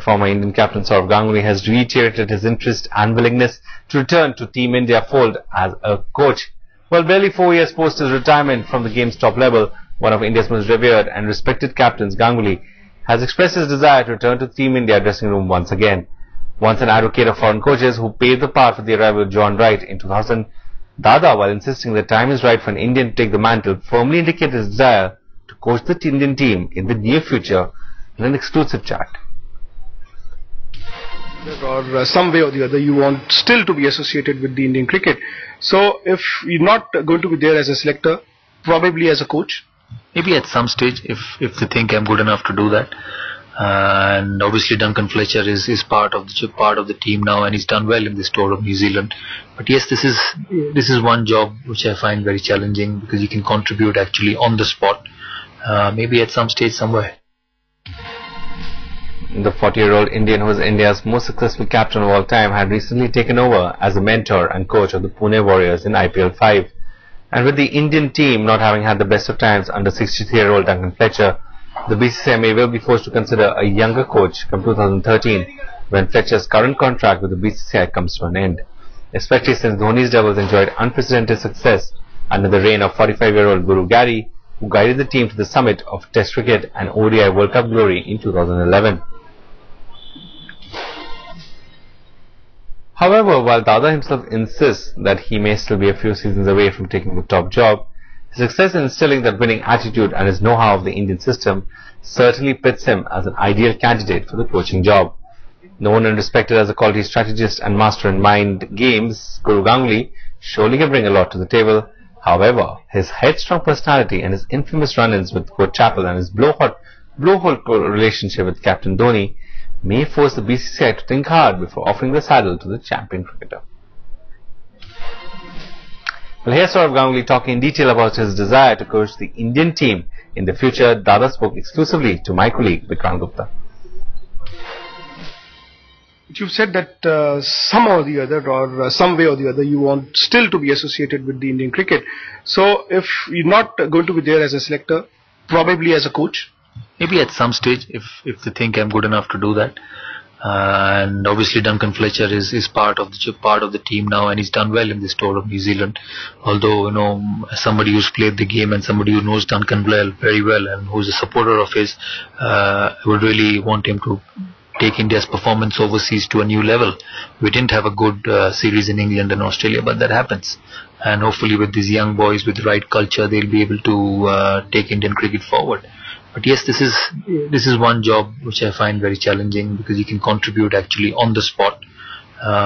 former Indian captain Sourav Ganguly has reiterated his interest and willingness to return to Team India fold as a coach. Well, barely 4 years post his retirement from the game's top level, one of India's most revered and respected captains, Ganguly, has expressed his desire to return to Team India dressing room once again. Once an advocate of foreign coaches who paved the path for the arrival of John Wright in 2000, Dada, while insisting the time is right for an Indian to take the mantle, firmly indicated his desire to coach the Indian team in the near future in an exclusive chat. Or some way or the other you want still to be associated with the Indian cricket. So if you're not going to be there as a selector, probably as a coach? Maybe at some stage if they think I'm good enough to do that. And obviously Duncan Fletcher is part of the team now, and he's done well in this tour of New Zealand. But yes, this is one job which I find very challenging, because you can contribute actually on the spot. Maybe at some stage somewhere. The 40-year-old Indian, who is India's most successful captain of all time, had recently taken over as a mentor and coach of the Pune Warriors in IPL 5. And with the Indian team not having had the best of times under 63-year-old Duncan Fletcher, the BCCI may well be forced to consider a younger coach come 2013, when Fletcher's current contract with the BCCI comes to an end. Especially since Dhoni's doubles enjoyed unprecedented success under the reign of 45-year-old Guru Gary, who guided the team to the summit of Test cricket and ODI World Cup glory in 2011. However, while Dada himself insists that he may still be a few seasons away from taking the top job, his success in instilling that winning attitude and his know-how of the Indian system certainly pits him as an ideal candidate for the coaching job. Known and respected as a quality strategist and master in mind games, Guru Ganguly surely can bring a lot to the table. However, his headstrong personality and his infamous run-ins with Coach Chappell and his blowhole relationship with Captain Dhoni may force the BCCI to think hard before offering the saddle to the champion cricketer. Well, here's Sourav Ganguly talking in detail about his desire to coach the Indian team in the future. Dada spoke exclusively to my colleague Vikrant Gupta. You've said that somehow or the other, or some way or the other, you want still to be associated with the Indian cricket. So if you're not going to be there as a selector, probably as a coach? Maybe at some stage if they think I'm good enough to do that. And obviously Duncan Fletcher is part of the team now, and he's done well in this tour of New Zealand. Although, as somebody who's played the game and somebody who knows Duncan very well and who's a supporter of his, I would really want him to take India's performance overseas to a new level. We didn't have a good series in England and Australia, but that happens. And hopefully with these young boys with the right culture, they'll be able to take Indian cricket forward. But yes, this is one job which I find very challenging, because you can contribute actually on the spot.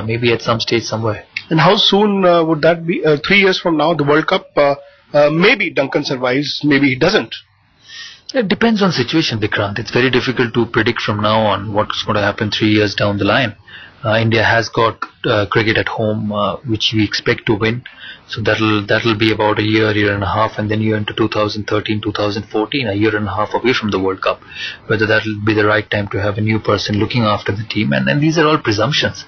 Maybe at some stage somewhere. And how soon would that be? 3 years from now, the World Cup, maybe Duncan survives, maybe he doesn't. It depends on situation, Vikrant. It's very difficult to predict from now on what's going to happen 3 years down the line. India has got cricket at home, which we expect to win. So that'll be about a year and a half, and then you're into 2013, 2014, a year and a half away from the World Cup. Whether that'll be the right time to have a new person looking after the team, and these are all presumptions.